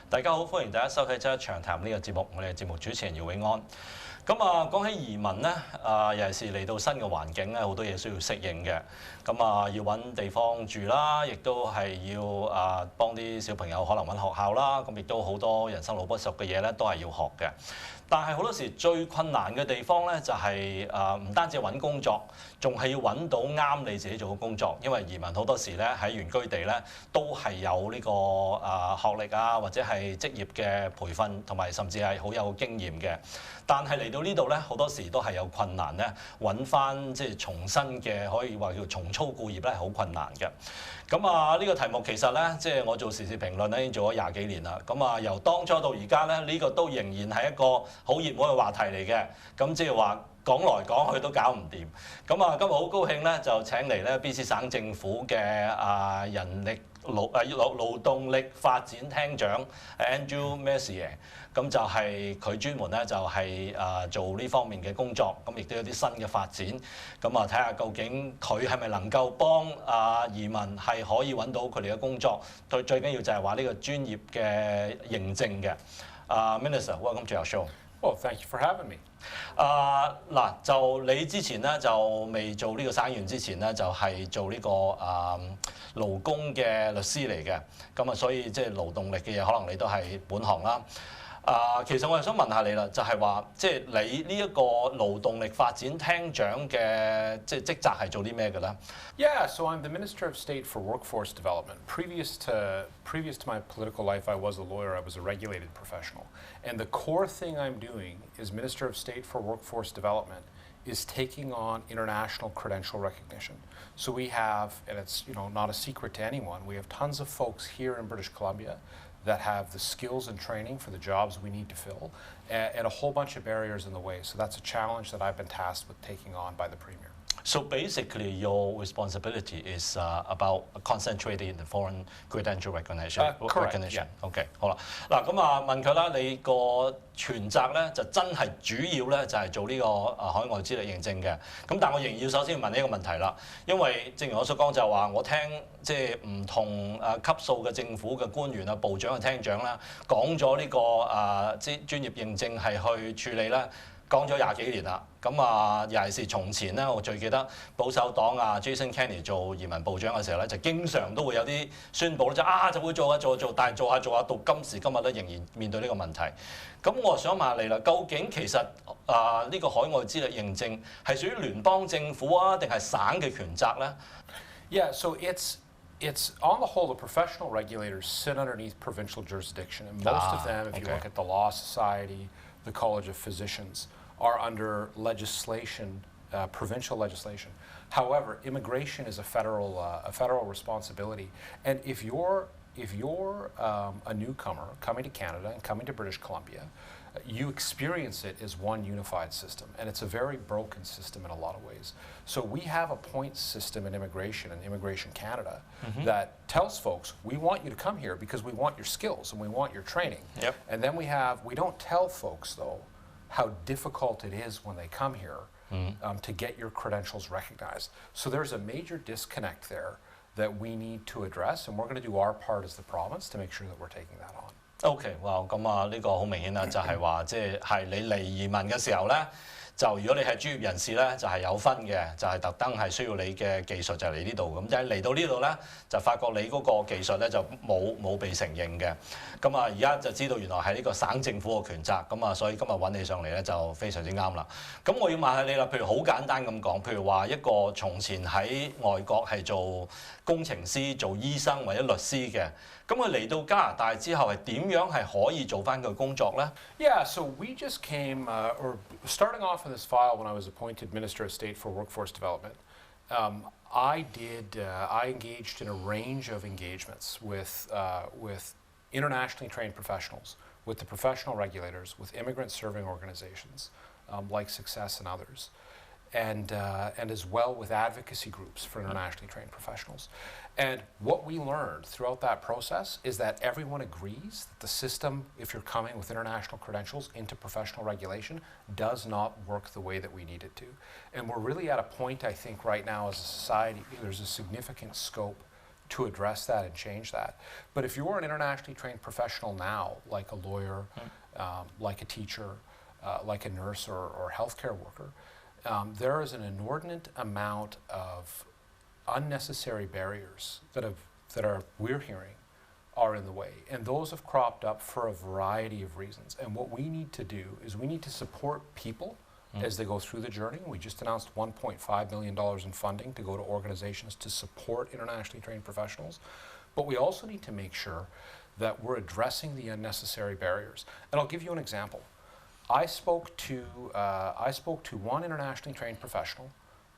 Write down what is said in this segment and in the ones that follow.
大家好，歡迎大家收睇《周一長談》呢個節目，我哋嘅節目主持人姚永安。咁講起移民咧，尤其是嚟到新嘅環境咧，好多嘢需要適應嘅。要揾地方住啦，亦都係要幫啲小朋友可能揾學校啦。咁亦都好多人生路不熟嘅嘢咧，都係要學嘅。但係好多時最困難嘅地方咧，就係唔單止揾工作，仲係要揾到啱你自己做嘅工作。因為移民好多時咧喺原居地咧，都係有呢個學歷啊，或者係職業嘅培訓，同埋甚至係好有經驗嘅。但係嚟到呢度咧，好多時都係有困難咧，揾翻即係重新嘅可以話叫重操故業咧，係好困難嘅。呢個題目其實咧，即係我做時事評論咧，已經做咗20幾年啦。由當初到而家咧，呢個都仍然係一個好熱門嘅話題嚟嘅。咁即係話講來講去都搞唔掂。今日好高興咧，就請嚟咧 BC 省政府嘅人力勞動力發展廳長 Andrew Mercier。咁就係佢專門咧就係做呢方面嘅工作，咁亦都有啲新嘅發展。睇下究竟佢係咪能夠幫移民係可以揾到佢哋嘅工作。最緊要就係話呢個專業嘅認證嘅。Minister, welcome to our show. Well, thank you for having me. 就你之前咧就未做呢個省議員之前咧，就係做呢個勞工嘅律師嚟嘅。所以即係勞動力嘅嘢，可能你都係本行啦。其實我係想問下你啦，就係話即係你呢一個勞動力發展廳長嘅即係職責係做啲咩嘅咧 Yeah, so I'm the Minister of State for Workforce Development. Previous to my political life, I was a lawyer. I was a regulated professional. And the core thing I'm doing as Minister of State for Workforce Development is taking on international credential recognition. So we have, and it's not a secret to anyone, we have tons of folks here in British Columbia that have the skills and training for the jobs we need to fill, and a whole bunch of barriers in the way. So that's a challenge that I've been tasked with taking on by the Premier. So basically, your responsibility is about concentrating in the foreign credential recognition. Correct. Yeah. OK， 好啦，問佢啦，你個權責咧就真係主要咧就係做呢個海外資歷認證嘅。但我仍然要首先問呢一個問題啦，因為正如我所講就係話，我聽即係唔同級數嘅政府嘅官員啊、部長啊、廳長啦，講咗呢個專業認證係去處理啦。講咗20幾年啦，尤其是從前咧，我最記得保守黨Jason Kenney 做移民部長嘅時候咧，就經常都會有啲宣佈咧，就會做，但係做下到今時今日咧，仍然面對呢個問題。我想問下你啦，究竟其實呢個海外資歷認證係屬於聯邦政府啊，定係省嘅權責咧 Yeah, so it's on the whole, the professional regulators sit underneath provincial jurisdiction, and most of them, if you look at the Law Society, the College of Physicians, are under legislation, provincial legislation. However, immigration is a federal responsibility, and if you're a newcomer coming to Canada and coming to British Columbia, you experience it as one unified system, and it's a very broken system in a lot of ways. So we have a points system in Immigration Canada that tells folks, we want you to come here because we want your skills and we want your training. Yep. And then we don't tell folks, though, how difficult it is when they come here to get your credentials recognized. So there's a major disconnect there that we need to address, and we're going to do our part as the province to make sure that we're taking that on. OK， 哇，呢個好明顯啦，就係話即係你嚟移民嘅時候咧，就如果你係專業人士咧，就係有分嘅，就係特登係需要你嘅技術就嚟呢度。但係嚟到呢度咧，就發覺你嗰個技術咧就冇被承認嘅。而家就知道原來係呢個省政府嘅權責。所以今日揾你上嚟咧就非常之啱啦。我要問下你啦，譬如好簡單咁講，譬如話一個從前喺外國係做工程師、做醫生或者律師嘅，佢嚟到加拿大之後係點樣係可以做翻佢工作咧 Yeah, so we just came, or starting off in this file when I was appointed Minister of State for Workforce Development, I engaged in a range of engagements with internationally trained professionals, with the professional regulators, with immigrant serving organizations like Success and others, and as well with advocacy groups for internationally trained professionals. And what we learned throughout that process is that everyone agrees that the system, if you're coming with international credentials into professional regulation, does not work the way that we need it to. And we're really at a point, I think, right now as a society, there's a significant scope to address that and change that. But if you're an internationally trained professional now, like a lawyer, like a teacher, like a nurse or healthcare worker, there is an inordinate amount of unnecessary barriers that we're hearing are in the way. And those have cropped up for a variety of reasons. And what we need to do is we need to support people as they go through the journey. We just announced $1.5 million in funding to go to organizations to support internationally trained professionals. But we also need to make sure that we're addressing the unnecessary barriers. And I'll give you an example. I spoke to one internationally trained professional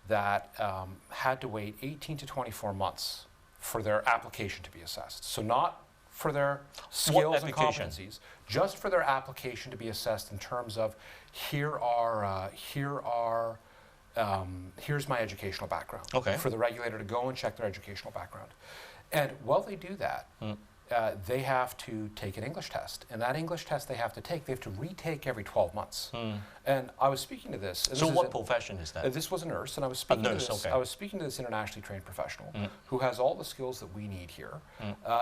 that had to wait 18 to 24 months for their application to be assessed. So not for their skills and competencies, just for their application to be assessed in terms of here's my educational background. Okay. For the regulator to go and check their educational background. And while they do that, they have to take an English test. And that English test they have to retake every 12 months. And I was speaking to this. So what profession is that? This was a nurse, and I was speaking to this. Okay. I was speaking to this internationally trained professional who has all the skills that we need here.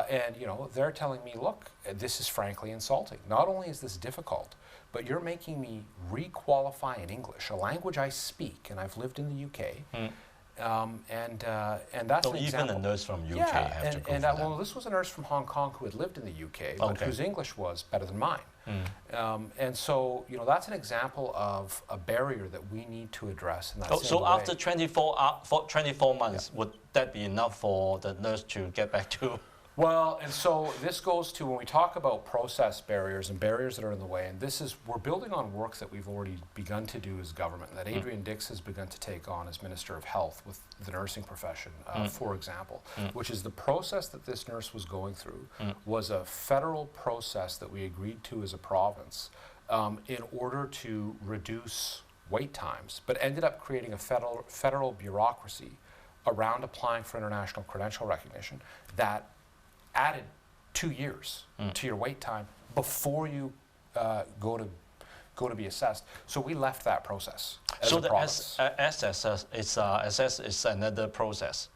And they're telling me, look, this is frankly insulting. Not only is this difficult, but you're making me re-qualify in English, a language I speak, and I've lived in the UK. And that's so an even example. A nurse from UK have to go for that. Well, this was a nurse from Hong Kong who had lived in the UK, but whose English was better than mine. And so, that's an example of a barrier that we need to address. And so after 24 months, would that be enough for the nurse to get back to? Well, and so this goes to when we talk about process barriers and barriers that are in the way, and we're building on work that we've already begun to do as government, that Adrian Dix has begun to take on as Minister of Health with the nursing profession, for example, which is the process that this nurse was going through was a federal process that we agreed to as a province in order to reduce wait times, but ended up creating a federal bureaucracy around applying for international credential recognition that added 2 years to your wait time before you go to be assessed. So we left that process. So the assess is another process.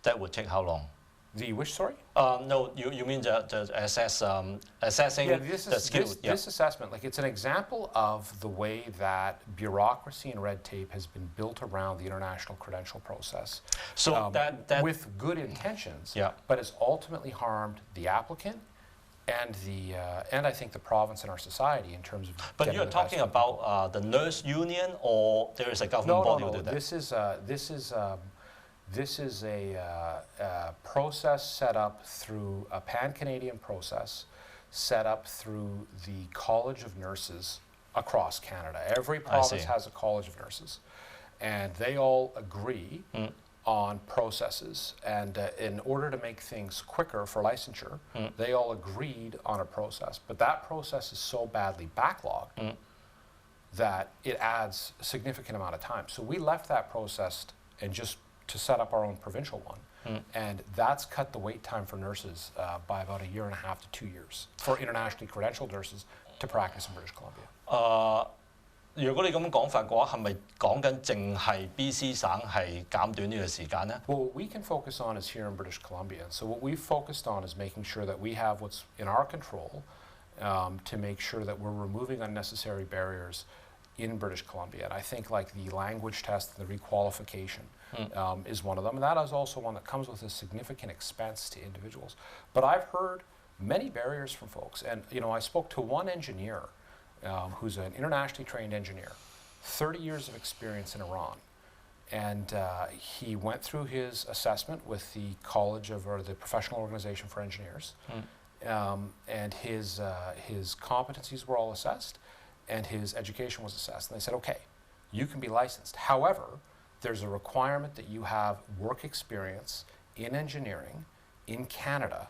That would take how long? The which, sorry? No, you mean the assessing the skills. This assessment, it's an example of the way that bureaucracy and red tape has been built around the international credential process. So that with good intentions, yeah. But has ultimately harmed the applicant and I think the province and our society in terms of. But you're talking about the nurse union, or there is a government body who did that? This is a process set up through a pan-Canadian process set up through the College of Nurses across Canada. Every province has a College of Nurses, and they all agree on processes. And in order to make things quicker for licensure, they all agreed on a process. But that process is so badly backlogged that it adds a significant amount of time. So we left that process and just to set up our own provincial one. And that's cut the wait time for nurses by about 1.5 years to 2 years for internationally credentialed nurses to practice in British Columbia. 如果你咁講法嘅話，係咪講緊淨係 BC 省係減短呢個時間呢？ Well, what we can focus on is here in British Columbia. So what we've focused on is making sure that we have what's in our control to make sure that we're removing unnecessary barriers in British Columbia. And I think the language test and the requalification is one of them. And that is also one that comes with a significant expense to individuals. But I've heard many barriers from folks. And, I spoke to one engineer who's an internationally trained engineer, 30 years of experience in Iran. And he went through his assessment with the the Professional Organization for Engineers. And his competencies were all assessed, and his education was assessed. And they said, okay, you can be licensed. However, there's a requirement that you have work experience in engineering in Canada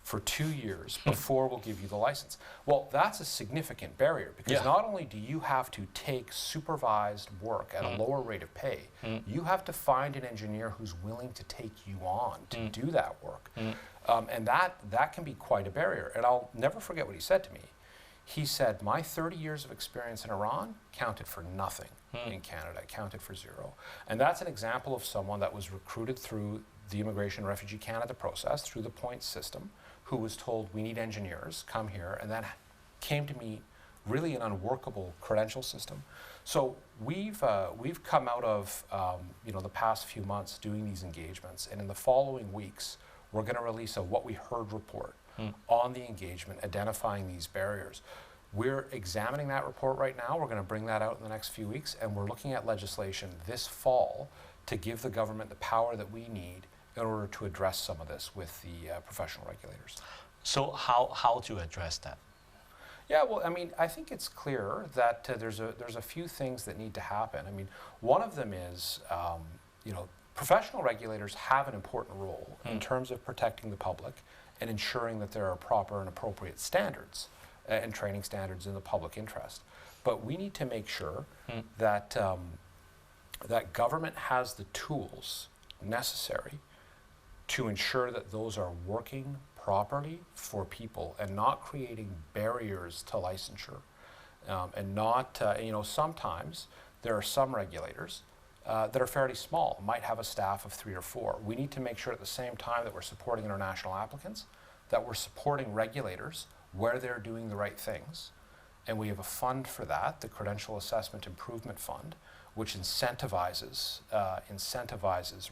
for 2 years before we'll give you the license. Well, that's a significant barrier because not only do you have to take supervised work at a lower rate of pay, you have to find an engineer who's willing to take you on to do that work. And that can be quite a barrier. And I'll never forget what he said to me. He said, my 30 years of experience in Iran counted for nothing in Canada, counted for zero. And that's an example of someone that was recruited through the Immigration and Refugee Canada process through the points system, who was told, we need engineers, come here, and then came to meet really an unworkable credential system. So we've come out of the past few months doing these engagements, and in the following weeks, we're going to release a What We Heard report on the engagement, identifying these barriers. We're examining that report right now. We're going to bring that out in the next few weeks, and we're looking at legislation this fall to give the government the power that we need in order to address some of this with the professional regulators. So how to address that? Yeah, well, I mean, I think it's clear that there's a few things that need to happen. I mean, one of them is, professional regulators have an important role in terms of protecting the public and ensuring that there are proper and appropriate standards and training standards in the public interest. But we need to make sure that that government has the tools necessary to ensure that those are working properly for people and not creating barriers to licensure. And not, sometimes there are some regulators that are fairly small, might have a staff of 3 or 4. We need to make sure at the same time that we're supporting international applicants, that we're supporting regulators where they're doing the right things. And we have a fund for that, the Credential Assessment Improvement Fund, which incentivizes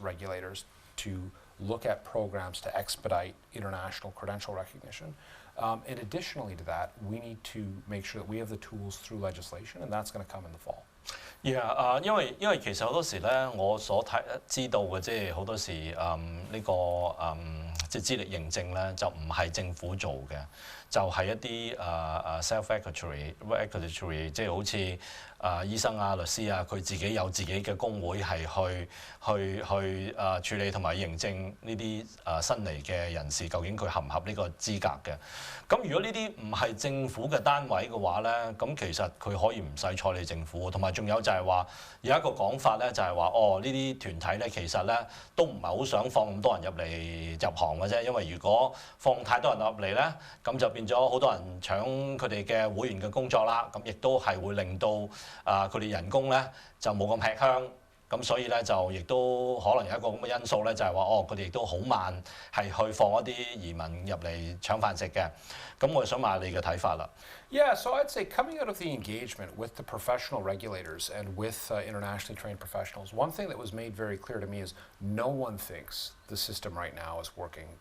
regulators to look at programs to expedite international credential recognition. And additionally to that, we need to make sure that we have the tools through legislation, and that's going to come in the fall. Yeah， 因為其實好多時咧，我所知道嘅即係好多時即係資歷認證咧，就唔係政府做嘅，就係一啲self-regulatory，即係好似醫生啊、律師啊，佢自己有自己嘅工會係去處理同埋認證呢啲新嚟嘅人士，究竟佢合唔合呢個資格嘅？咁如果呢啲唔係政府嘅單位嘅話咧，咁其實佢可以唔使睬你政府，同埋仲有就係話有一個講法咧，就係話呢啲團體咧其實咧都唔係好想放咁多人入行嘅啫，因為如果放太多人入嚟咧，咁就變咗好多人搶佢哋嘅會員嘅工作啦，咁亦都係會令到佢哋人工咧就冇咁吃香。咁所以咧就亦都可能有一個咁嘅因素咧，就係話佢哋亦都好慢係去放一啲移民入嚟搶飯食嘅。咁我想問下你嘅睇法啦。Yeah, so I'd say coming out of the engagement with the professional regulators and with internationally trained professionals, one thing that was made very clear to me is no one thinks the system right now is working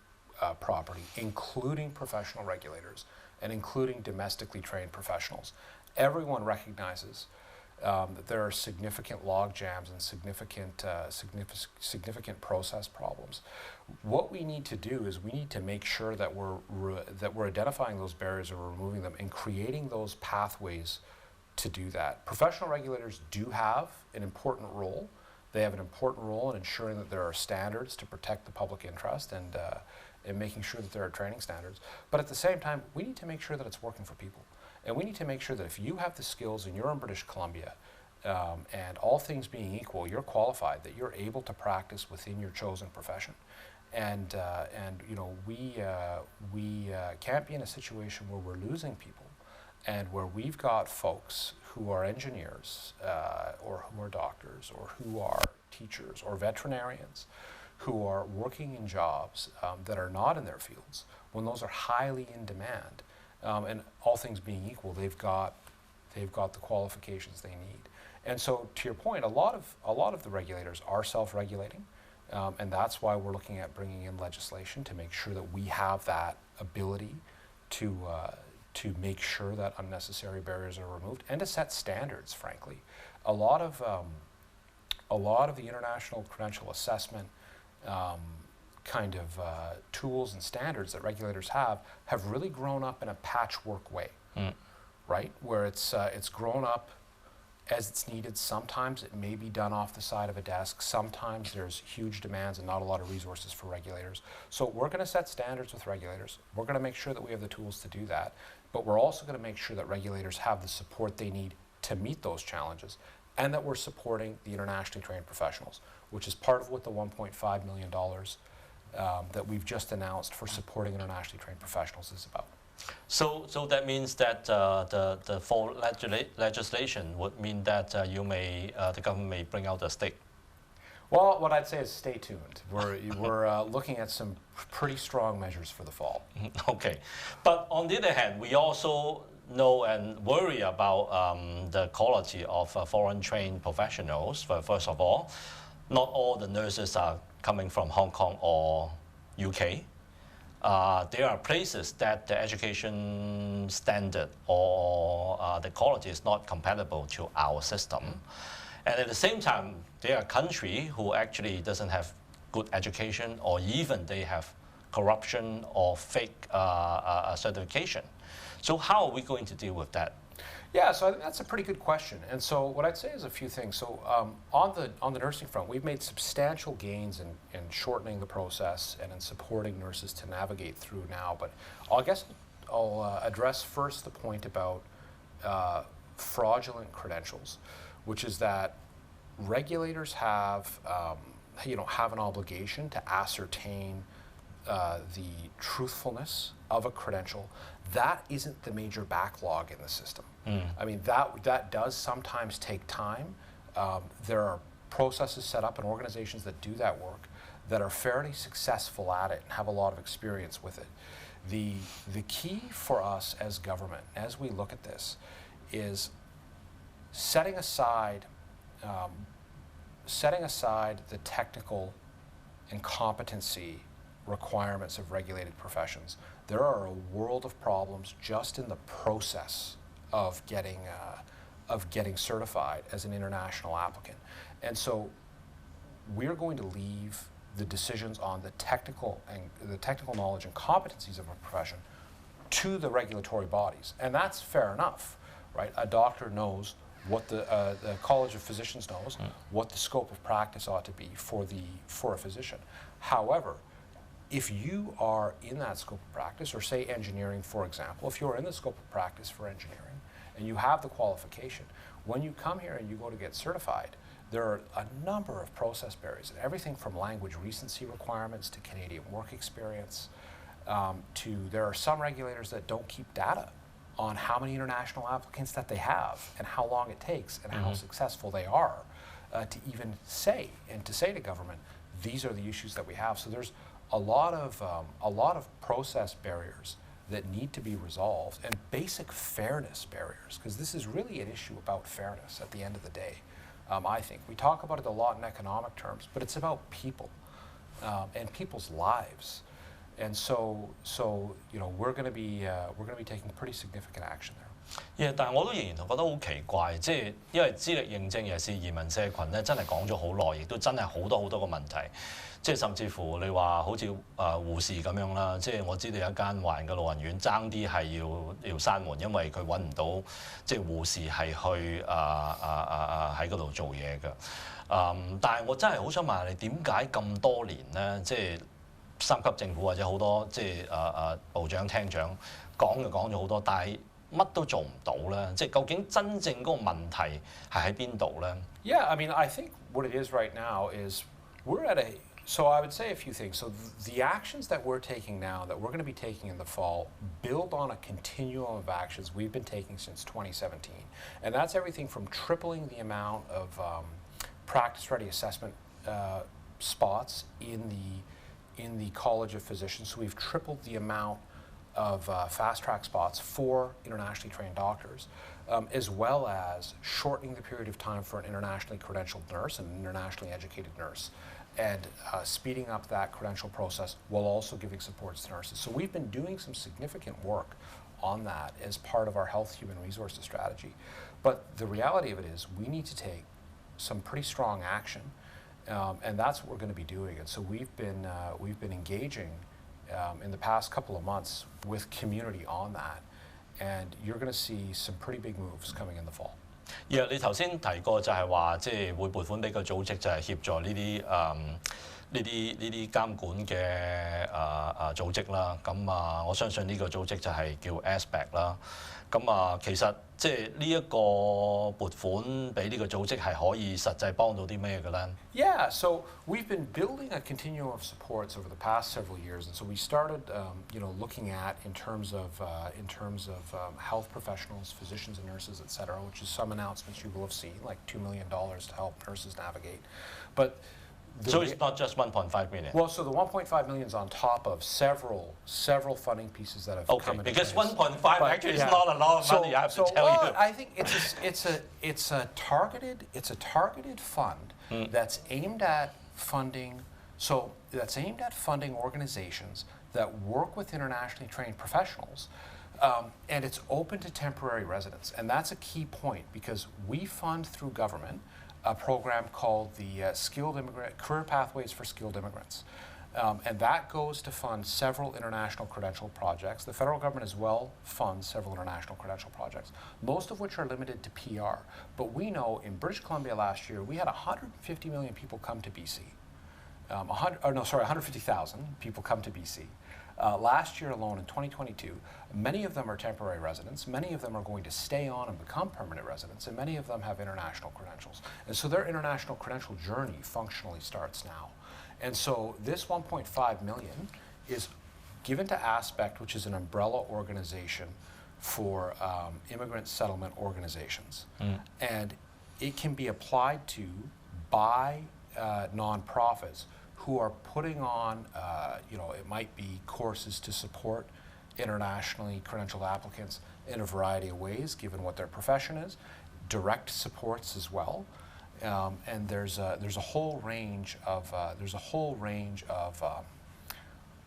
properly, including professional regulators and including domestically trained professionals. Everyone recognizes that there are significant log jams and significant process problems. What we need to do is we need to make sure that we're identifying those barriers and removing them and creating those pathways to do that. Professional regulators do have an important role. They have an important role in ensuring that there are standards to protect the public interest and making sure that there are training standards. But at the same time, we need to make sure that it's working for people. And we need to make sure that if you have the skills and you're in British Columbia, and all things being equal, you're qualified, that you're able to practice within your chosen profession. And we can't be in a situation where we're losing people and where we've got folks who are engineers or who are doctors or who are teachers or veterinarians who are working in jobs that are not in their fields, when those are highly in demand. And all things being equal, they've got the qualifications they need. And so, to your point, a lot of the regulators are self-regulating, and that's why we're looking at bringing in legislation to make sure that we have that ability to make sure that unnecessary barriers are removed and to set standards. Frankly, a lot of the international credential assessment tools and standards that regulators have really grown up in a patchwork way, right? Where it's grown up as it's needed. Sometimes it may be done off the side of a desk. Sometimes there's huge demands and not a lot of resources for regulators. So we're going to set standards with regulators. We're going to make sure that we have the tools to do that. But we're also going to make sure that regulators have the support they need to meet those challenges, and that we're supporting the internationally trained professionals, which is part of what the $1.5 million that we've just announced for supporting internationally trained professionals is about. So that means that the fall legislation would mean that the government may bring out a stick. Well, what I'd say is stay tuned. We're looking at some pretty strong measures for the fall. Okay. But on the other hand, we also know and worry about the quality of foreign trained professionals. First of all, not all the nurses are coming from Hong Kong or UK. There are places that the education standard or the quality is not compatible to our system. And at the same time, there are countries who actually doesn't have good education, or even they have corruption or fake certification. So how are we going to deal with that? Yeah, so I think that's a pretty good question. And so what I'd say is a few things. So on the nursing front, we've made substantial gains in shortening the process and in supporting nurses to navigate through now. But I guess I'll address first the point about fraudulent credentials, which is that regulators have have an obligation to ascertain the truthfulness of a credential. That isn't the major backlog in the system. I mean, that does sometimes take time. There are processes set up and organizations that do that work that are fairly successful at it and have a lot of experience with it. The key for us as government, as we look at this, is setting aside the technical and competency requirements of regulated professions. There are a world of problems just in the process of getting certified as an international applicant. And so we're going to leave the decisions on the technical knowledge and competencies of a profession to the regulatory bodies. And that's fair enough, right? A doctor knows what the College of Physicians knows, what the scope of practice ought to be for a physician. However, if you are in that scope of practice, or say engineering, for example, if you're in the scope of practice for engineering and you have the qualification, when you come here and you go to get certified, there are a number of process barriers, everything from language recency requirements to Canadian work experience, there are some regulators that don't keep data on how many international applicants that they have and how long it takes and how successful they are to even say to government, these are the issues that we have. So there's a lot of process barriers that need to be resolved, and basic fairness barriers, because this is really an issue about fairness at the end of the day. I think we talk about it a lot in economic terms, but it's about people and people's lives. And so we're going to be taking pretty significant action there. 但係我都仍然覺得好奇怪，即係因為資歷認證尤其是移民社群咧，真係講咗好耐，亦都真係好多個問題。即係甚至乎你話好似護士咁樣啦，即係我知道有一間華人嘅老人院爭啲係要閂門，因為佢揾唔到即係護士係去喺嗰度做嘢嘅。但係我真係好想問下你，點解咁多年咧，即係三級政府或者好多即係部長廳長講就講咗好多，但係乜都做唔到咧？即係究竟真正嗰個問題係喺邊度咧 ？Yeah, I mean, I think what it is right now is we're at a. So I would say a few things. So the actions that we're taking now, that we're going to be taking in the fall, build on a continuum of actions we've been taking since 2017, and that's everything from tripling the amount of practice-ready assessment spots in the College of Physicians. So we've tripled the amount of fast-track spots for internationally trained doctors, as well as shortening the period of time for an internationally credentialed nurse and an internationally educated nurse, and speeding up that credential process while also giving supports to nurses. So we've been doing some significant work on that as part of our health human resources strategy. But the reality of it is we need to take some pretty strong action, and that's what we're going to be doing. And so we've been engaging in the past couple of months with community on that, and you're going to see some pretty big moves coming in the fall. 你頭先提過就係話，即係會撥款俾個組織，就係協助呢啲監管嘅組織啦。咁我相信呢個組織就係叫 ASPEC 啦。咁其實即係呢一個撥款俾呢個組織係可以實際幫到啲咩嘅咧 ？Yeah, so we've been building a continuum of supports over the past several years, and so we started, looking at in terms of health professionals, physicians and nurses, et cetera, which is some announcements you will have seen, like $2 million to help nurses navigate. But So it's not just 1.5 million. Well, so the 1.5 million is on top of several funding pieces that have come into because place. 1.5 actually is not a lot of money. I have to tell you. I think it's a targeted fund that's aimed at funding. So that's aimed at funding organizations that work with internationally trained professionals, and it's open to temporary residents. And that's a key point because we fund through government a program called the Skilled Immigrant Career Pathways for Skilled Immigrants. And that goes to fund several international credential projects. The federal government as well funds several international credential projects, most of which are limited to PR. But we know in British Columbia last year, we had 150 million people come to BC. 150,000 people come to BC. Last year alone, in 2022, many of them are temporary residents, many of them are going to stay on and become permanent residents, and many of them have international credentials. And so their international credential journey functionally starts now. And so this 1.5 million is given to Aspect, which is an umbrella organization for immigrant settlement organizations. And it can be applied to by nonprofits who are putting on, it might be courses to support internationally credentialed applicants in a variety of ways, given what their profession is, direct supports as well, and there's a whole range of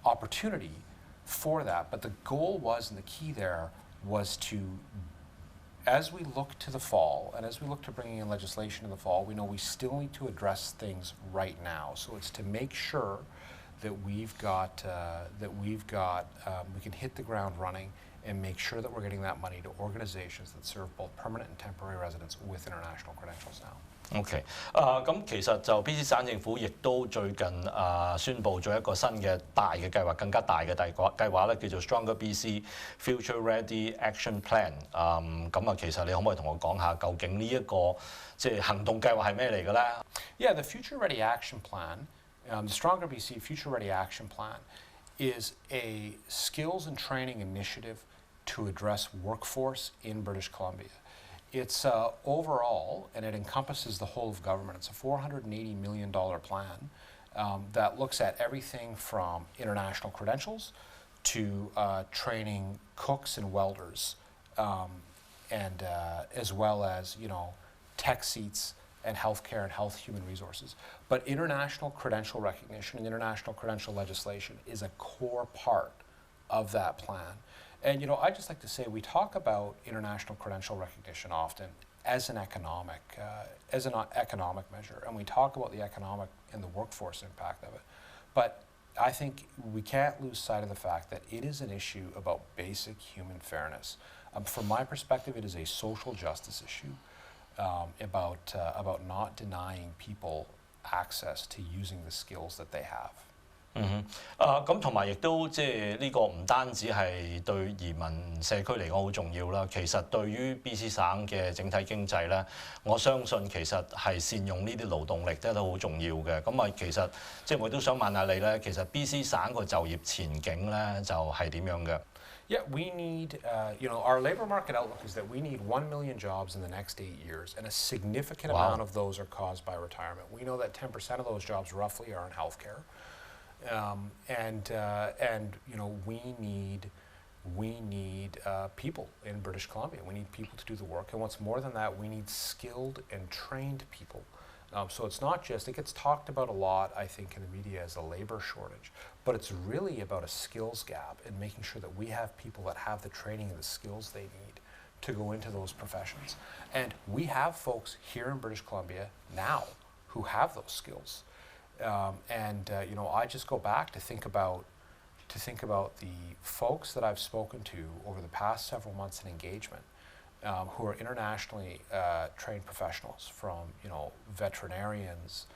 opportunity for that. But the goal was, and the key there was to, as we look to the fall, and as we look to bringing in legislation in the fall, we know we still need to address things right now. So it's to make sure that we can hit the ground running and make sure that we're getting that money to organizations that serve both permanent and temporary residents with international credentials now. OK，咁其實就 BC 省政府亦都最近宣布咗一個新嘅大嘅計劃，更加大嘅計劃咧，叫做 Stronger BC Future Ready Action Plan。咁其實你可唔可以同我講下究竟呢一個即係行動計劃係咩嚟嘅咧 ？Yeah, the Future Ready Action Plan, the Stronger BC Future Ready Action Plan, is a skills and training initiative to address workforce in British Columbia. It's overall, and it encompasses the whole of government. It's a $480 million plan that looks at everything from international credentials to training cooks and welders, and as well as tech seats and healthcare and health human resources. But international credential recognition and international credential legislation is a core part of that plan. And I just like to say we talk about international credential recognition often as an economic measure, and we talk about the economic and the workforce impact of it. But I think we can't lose sight of the fact that it is an issue about basic human fairness. From my perspective, it is a social justice issue about not denying people access to using the skills that they have. 咁同埋亦都即係呢個唔單止係對移民社區嚟講好重要啦，其實對於 BC 省嘅整體經濟咧，我相信其實係善用呢啲勞動力都好重要嘅。咁其實即係我都想問下你咧，其實 BC 省個就業前景咧就係點樣嘅？ Yeah, we need, our labor market outlook is that we need 1 million jobs in the next 8 years, and a significant amount of those are caused by retirement. We know that 10% of those jobs roughly are in healthcare. We need people in British Columbia. We need people to do the work, and what's more than that, we need skilled and trained people. So it's not just, it gets talked about a lot, I think, in the media as a labor shortage, but it's really about a skills gap and making sure that we have people that have the training and the skills they need to go into those professions. And we have folks here in British Columbia now who have those skills. I just go back to think about the folks that I've spoken to over the past several months in engagement, who are internationally trained professionals, from veterinarians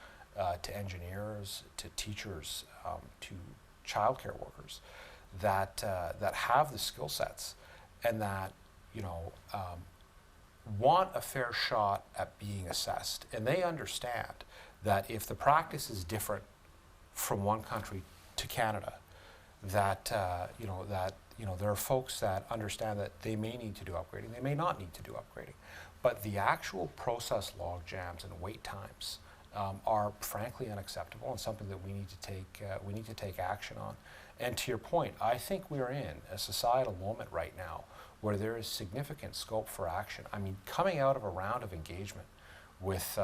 to engineers to teachers to childcare workers, that have the skill sets and that want a fair shot at being assessed, and they understand that if the practice is different from one country to Canada, that there are folks that understand that they may need to do upgrading, they may not need to do upgrading, but the actual process log jams and wait times are frankly unacceptable and something that we need to take action on. And to your point, I think we are in a societal moment right now where there is significant scope for action. I mean, coming out of a round of engagement with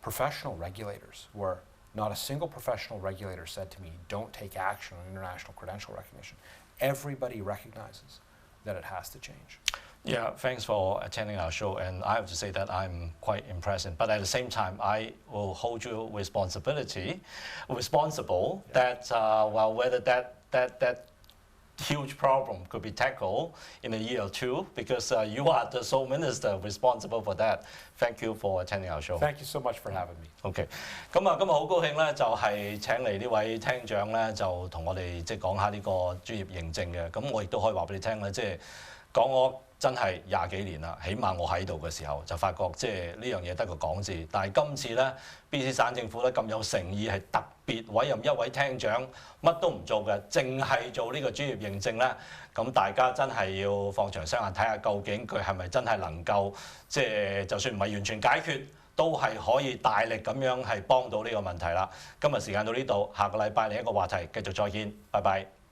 professional regulators, where not a single professional regulator said to me, don't take action on international credential recognition. Everybody recognizes that it has to change. Yeah, thanks for attending our show, and I have to say that I'm quite impressed. But at the same time, I will hold you responsible that whether that huge problem could be tackled in a year or two, because you are the sole minister responsible for that. Thank you for attending our show. Thank you so much for having me. OK， 咁啊，今日好高興咧，就係請嚟呢位廳長咧，就同我哋即係講下呢個專業認證嘅。咁我亦都可以話俾你聽咧，即係講我真係20幾年啦，起碼我喺度嘅時候就發覺即係呢樣嘢得個講字，但係今次咧 BC 省政府咧咁有誠意，係特別委任一位廳長，乜都唔做嘅，淨係做呢個專業認證咧。咁大家真係要放長雙眼睇下，究竟佢係咪真係能夠即係就算唔係完全解決，都係可以大力咁樣係幫到呢個問題啦。今日時間到呢度，下個禮拜另一個話題繼續再見，拜拜。